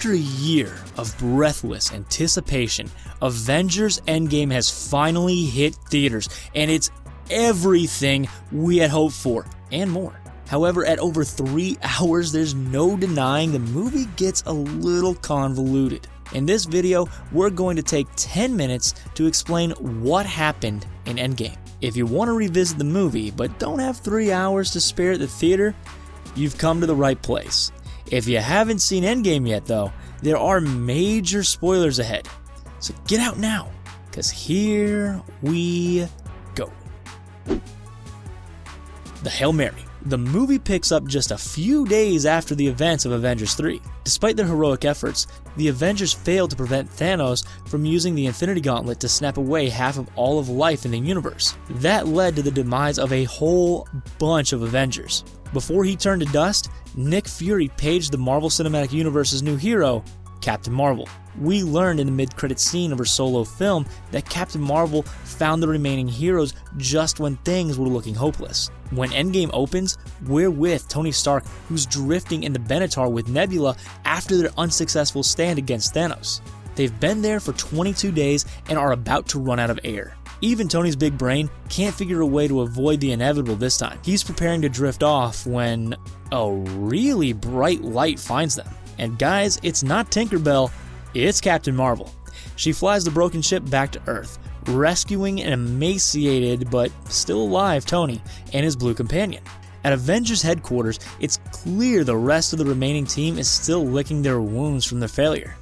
After a year of breathless anticipation, Avengers Endgame has finally hit theaters, and it's everything we had hoped for, and more. However, at over 3 hours, there's no denying the movie gets a little convoluted. In this video, we're going to take 10 minutes to explain what happened in Endgame. If you want to revisit the movie, but don't have 3 hours to spare at the theater, you've come to the right place. If you haven't seen Endgame yet though, there are major spoilers ahead. So get out now, because here we go. The Hail Mary. The movie picks up just a few days after the events of Avengers 3. Despite their heroic efforts, the Avengers failed to prevent Thanos from using the Infinity Gauntlet to snap away half of all of life in the universe. That led to the demise of a whole bunch of Avengers. Before he turned to dust, Nick Fury paged the Marvel Cinematic Universe's new hero, Captain Marvel. We learned in the mid-credits scene of her solo film that Captain Marvel found the remaining heroes just when things were looking hopeless. When Endgame opens, we're with Tony Stark, who's drifting in the Benatar with Nebula after their unsuccessful stand against Thanos. They've been there for 22 days and are about to run out of air. Even Tony's big brain can't figure a way to avoid the inevitable this time. He's preparing to drift off when a really bright light finds them. And guys, it's not Tinkerbell, it's Captain Marvel. She flies the broken ship back to Earth, rescuing an emaciated but still alive Tony and his blue companion. At Avengers headquarters, it's clear the rest of the remaining team is still licking their wounds from their failure.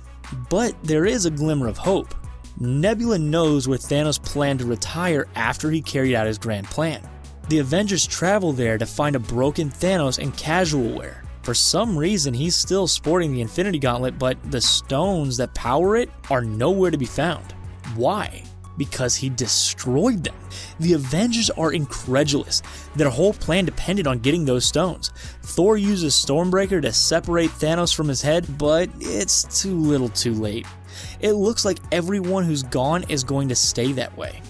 But there is a glimmer of hope. Nebula knows where Thanos planned to retire after he carried out his grand plan. The Avengers travel there to find a broken Thanos in casual wear. For some reason, he's still sporting the Infinity Gauntlet, but the stones that power it are nowhere to be found. Why? Because he destroyed them. The Avengers are incredulous. Their whole plan depended on getting those stones. Thor uses Stormbreaker to separate Thanos from his head, but it's too little too late. It looks like everyone who's gone is going to stay that way.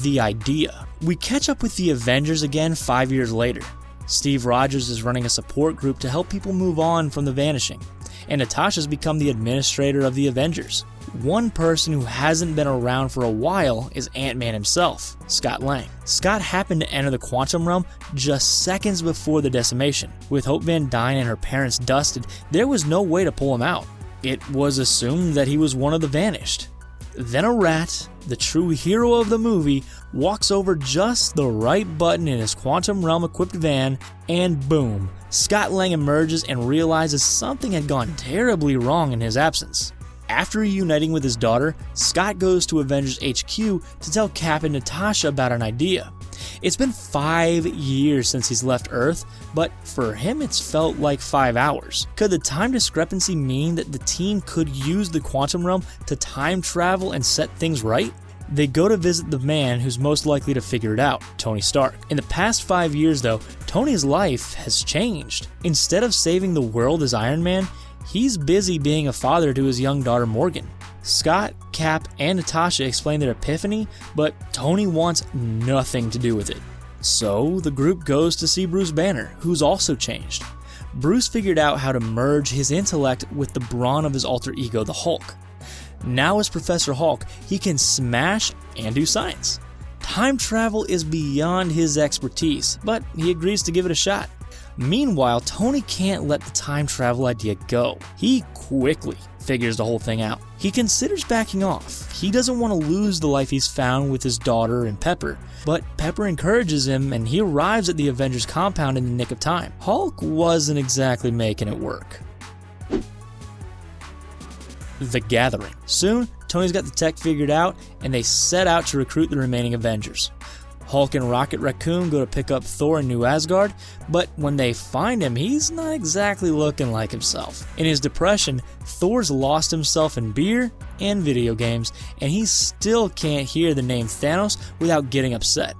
The idea. We catch up with the Avengers again 5 years later. Steve Rogers is running a support group to help people move on from the vanishing, and Natasha's become the administrator of the Avengers. One person who hasn't been around for a while is Ant-Man himself, Scott Lang. Scott happened to enter the quantum realm just seconds before the decimation. With Hope Van Dyne and her parents dusted, there was no way to pull him out. It was assumed that he was one of the vanished. Then a rat, the true hero of the movie, walks over just the right button in his quantum realm equipped van, and boom, Scott Lang emerges and realizes something had gone terribly wrong in his absence. After reuniting with his daughter, Scott goes to Avengers HQ to tell Cap and Natasha about an idea. It's been 5 years since he's left Earth, but for him it's felt like 5 hours. Could the time discrepancy mean that the team could use the quantum realm to time travel and set things right? They go to visit the man who's most likely to figure it out, Tony Stark. In the past 5 years though, Tony's life has changed. Instead of saving the world as Iron Man, he's busy being a father to his young daughter Morgan. Scott, Cap, and Natasha explain their epiphany, but Tony wants nothing to do with it. So the group goes to see Bruce Banner, who's also changed. Bruce figured out how to merge his intellect with the brawn of his alter ego, the Hulk. Now as Professor Hulk, he can smash and do science. Time travel is beyond his expertise, but he agrees to give it a shot. Meanwhile, Tony can't let the time travel idea go. He quickly figures the whole thing out. He considers backing off. He doesn't want to lose the life he's found with his daughter and Pepper, but Pepper encourages him and he arrives at the Avengers compound in the nick of time. Hulk wasn't exactly making it work. The Gathering. Soon, Tony's got the tech figured out and they set out to recruit the remaining Avengers. Hulk and Rocket Raccoon go to pick up Thor in New Asgard, but when they find him, he's not exactly looking like himself. In his depression, Thor's lost himself in beer and video games, and he still can't hear the name Thanos without getting upset.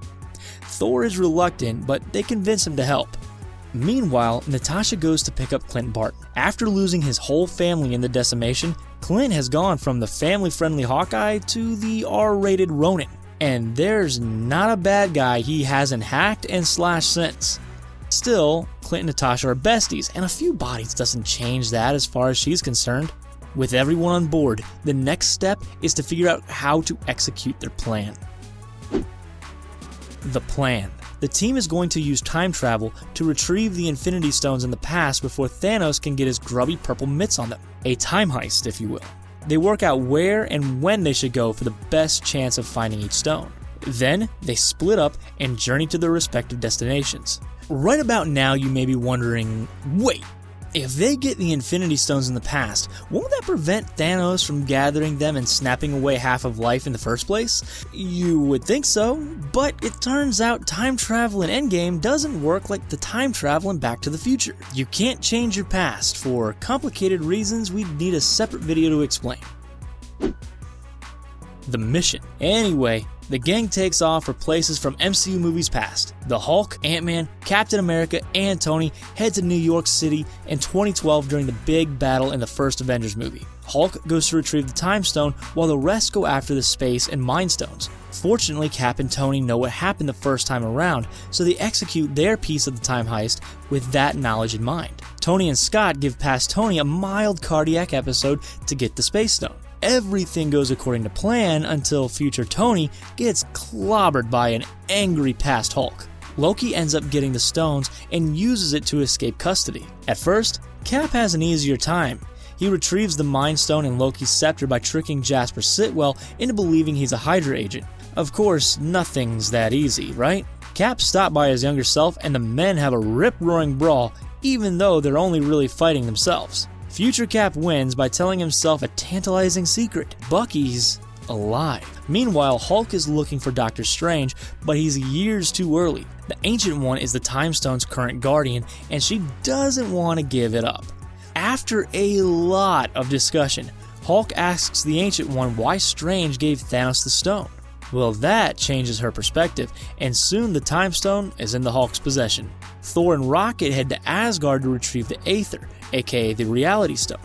Thor is reluctant, but they convince him to help. Meanwhile, Natasha goes to pick up Clint Barton. After losing his whole family in the decimation, Clint has gone from the family-friendly Hawkeye to the R-rated Ronin. And there's not a bad guy he hasn't hacked and slashed since. Still, Clint and Natasha are besties, and a few bodies doesn't change that as far as she's concerned. With everyone on board, the next step is to figure out how to execute their plan. The plan. The team is going to use time travel to retrieve the Infinity Stones in the past before Thanos can get his grubby purple mitts on them. A time heist, if you will. They work out where and when they should go for the best chance of finding each stone. Then, they split up and journey to their respective destinations. Right about now, you may be wondering, wait, if they get the Infinity Stones in the past, won't that prevent Thanos from gathering them and snapping away half of life in the first place? You would think so, but it turns out time travel in Endgame doesn't work like the time travel in Back to the Future. You can't change your past. For complicated reasons, we'd need a separate video to explain. The mission. Anyway, the gang takes off for places from MCU movies past. The Hulk, Ant-Man, Captain America, and Tony head to New York City in 2012 during the big battle in the first Avengers movie. Hulk goes to retrieve the Time Stone while the rest go after the Space and Mind Stones. Fortunately, Cap and Tony know what happened the first time around, so they execute their piece of the time heist with that knowledge in mind. Tony and Scott give past Tony a mild cardiac episode to get the Space Stone. Everything goes according to plan until future Tony gets clobbered by an angry past Hulk. Loki ends up getting the stones and uses it to escape custody. At first, Cap has an easier time. He retrieves the Mind Stone and Loki's scepter by tricking Jasper Sitwell into believing he's a Hydra agent. Of course, nothing's that easy, right? Cap stopped by his younger self and the men have a rip-roaring brawl, even though they're only really fighting themselves. Future Cap wins by telling himself a tantalizing secret: Bucky's alive. Meanwhile, Hulk is looking for Doctor Strange, but he's years too early. The Ancient One is the Time Stone's current guardian, and she doesn't want to give it up. After a lot of discussion, Hulk asks the Ancient One why Strange gave Thanos the stone. Well, that changes her perspective, and soon the Time Stone is in the Hulk's possession. Thor and Rocket head to Asgard to retrieve the Aether, aka the Reality Stone,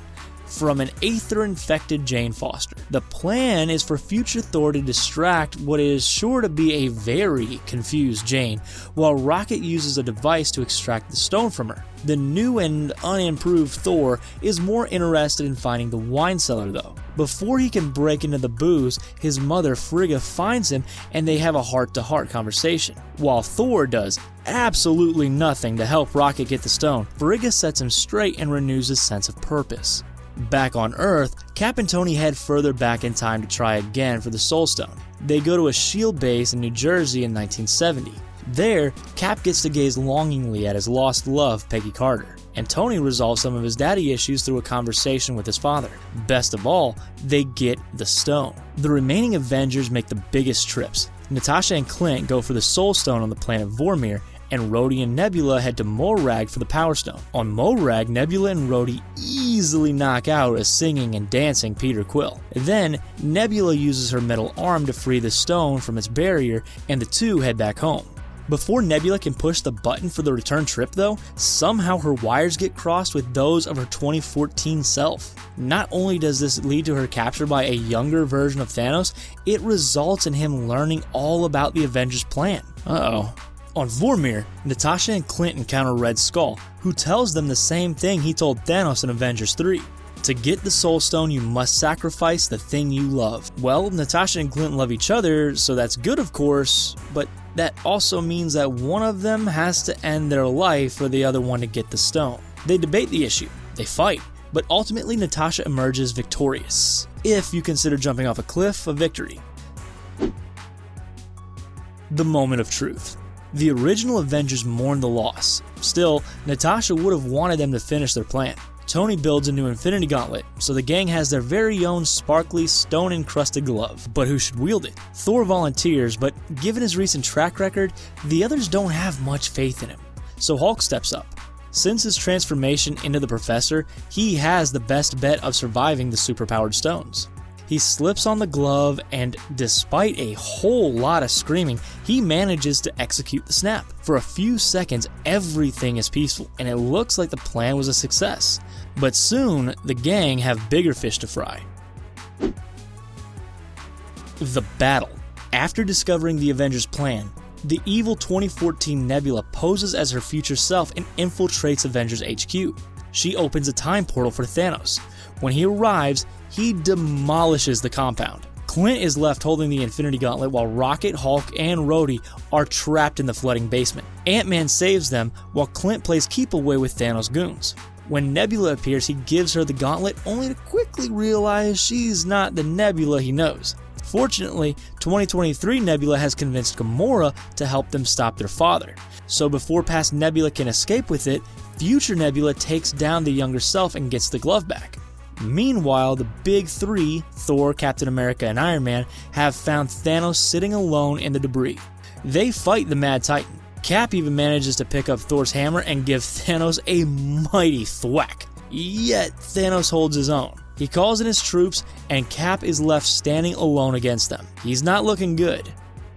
from an Aether-infected Jane Foster. The plan is for future Thor to distract what is sure to be a very confused Jane, while Rocket uses a device to extract the stone from her. The new and unimproved Thor is more interested in finding the wine cellar though. Before he can break into the booze, his mother Frigga finds him and they have a heart-to-heart conversation. While Thor does absolutely nothing to help Rocket get the stone, Frigga sets him straight and renews his sense of purpose. Back on Earth, Cap and Tony head further back in time to try again for the Soul Stone. They go to a SHIELD base in New Jersey in 1970. There, Cap gets to gaze longingly at his lost love, Peggy Carter, and Tony resolves some of his daddy issues through a conversation with his father. Best of all, they get the stone. The remaining Avengers make the biggest trips. Natasha and Clint go for the Soul Stone on the planet Vormir, and Rhodey and Nebula head to Morag for the Power Stone. On Morag, Nebula and Rhodey easily knock out a singing and dancing Peter Quill. Then, Nebula uses her metal arm to free the stone from its barrier, and the two head back home. Before Nebula can push the button for the return trip though, somehow her wires get crossed with those of her 2014 self. Not only does this lead to her capture by a younger version of Thanos, it results in him learning all about the Avengers' plan. On Vormir, Natasha and Clint encounter Red Skull, who tells them the same thing he told Thanos in Avengers 3. To get the Soul Stone, you must sacrifice the thing you love. Well, Natasha and Clint love each other, so that's good of course, but that also means that one of them has to end their life for the other one to get the stone. They debate the issue, they fight, but ultimately Natasha emerges victorious, if you consider jumping off a cliff a victory. The moment of truth. The original Avengers mourn the loss. Still, Natasha would have wanted them to finish their plan. Tony builds a new Infinity Gauntlet, so the gang has their very own sparkly, stone-encrusted glove. But who should wield it? Thor volunteers, but given his recent track record, the others don't have much faith in him. So Hulk steps up. Since his transformation into the Professor, he has the best bet of surviving the superpowered stones. He slips on the glove, and despite a whole lot of screaming, he manages to execute the snap. For a few seconds, everything is peaceful, and it looks like the plan was a success. But soon, the gang have bigger fish to fry. The battle. After discovering the Avengers' plan, The evil 2014 Nebula poses as her future self and infiltrates Avengers HQ. She opens a time portal for Thanos. When he arrives, he demolishes the compound. Clint is left holding the Infinity Gauntlet while Rocket, Hulk, and Rhodey are trapped in the flooding basement. Ant-Man saves them while Clint plays keep away with Thanos' goons. When Nebula appears, he gives her the gauntlet only to quickly realize she's not the Nebula he knows. Fortunately, 2023 Nebula has convinced Gamora to help them stop their father. So before past Nebula can escape with it, future Nebula takes down the younger self and gets the glove back. Meanwhile, the big three, Thor, Captain America, and Iron Man, have found Thanos sitting alone in the debris. They fight the Mad Titan. Cap even manages to pick up Thor's hammer and give Thanos a mighty thwack. Yet, Thanos holds his own. He calls in his troops, and Cap is left standing alone against them. He's not looking good.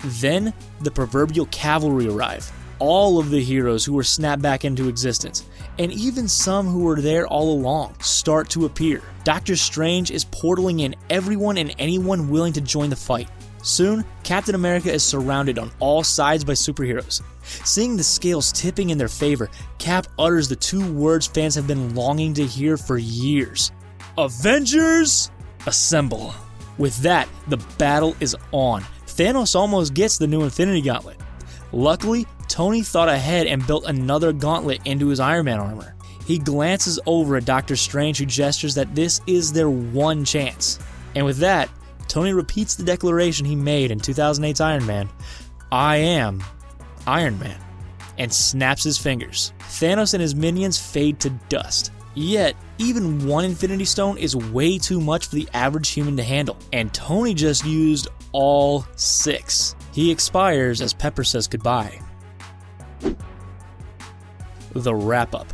Then, the proverbial cavalry arrive. All of the heroes who were snapped back into existence, and even some who were there all along, start to appear. Doctor Strange is portaling in everyone and anyone willing to join the fight. Soon, Captain America is surrounded on all sides by superheroes. Seeing the scales tipping in their favor, Cap utters the two words fans have been longing to hear for years. Avengers, assemble. With that, the battle is on. Thanos almost gets the new Infinity Gauntlet. Luckily, Tony thought ahead and built another gauntlet into his Iron Man armor. He glances over at Doctor Strange, who gestures that this is their one chance. And with that, Tony repeats the declaration he made in 2008's Iron Man, "I am Iron Man," and snaps his fingers. Thanos and his minions fade to dust. Yet, even one Infinity Stone is way too much for the average human to handle, and Tony just used all 6. He expires as Pepper says goodbye. The wrap-up.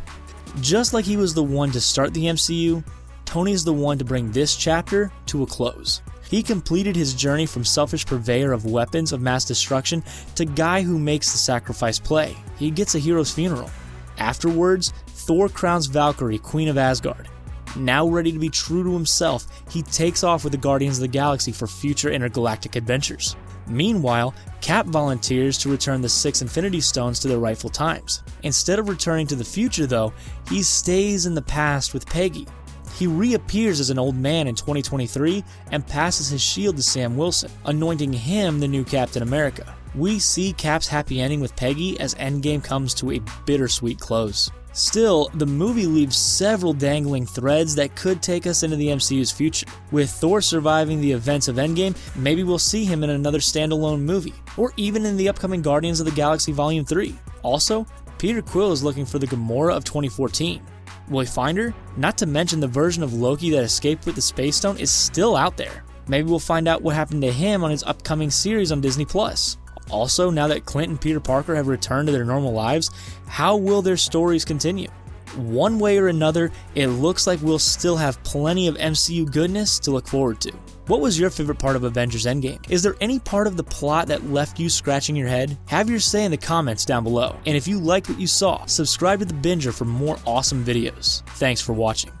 Just like he was the one to start the MCU, Tony's the one to bring this chapter to a close. He completed his journey from selfish purveyor of weapons of mass destruction to guy who makes the sacrifice play. He gets a hero's funeral. Afterwards, Thor crowns Valkyrie Queen of Asgard. Now ready to be true to himself, he takes off with the Guardians of the Galaxy for future intergalactic adventures. Meanwhile, Cap volunteers to return the 6 Infinity Stones to their rightful times. Instead of returning to the future though, he stays in the past with Peggy. He reappears as an old man in 2023 and passes his shield to Sam Wilson, anointing him the new Captain America. We see Cap's happy ending with Peggy as Endgame comes to a bittersweet close. Still, the movie leaves several dangling threads that could take us into the MCU's future. With Thor surviving the events of Endgame, maybe we'll see him in another standalone movie, or even in the upcoming Guardians of the Galaxy Volume 3. Also, Peter Quill is looking for the Gamora of 2014. Will he find her? Not to mention the version of Loki that escaped with the Space Stone is still out there. Maybe we'll find out what happened to him on his upcoming series on Disney+. Also, now that Clint and Peter Parker have returned to their normal lives, how will their stories continue? One way or another, it looks like we'll still have plenty of MCU goodness to look forward to. What was your favorite part of Avengers Endgame? Is there any part of the plot that left you scratching your head? Have your say in the comments down below. And if you liked what you saw, subscribe to The Binger for more awesome videos. Thanks for watching.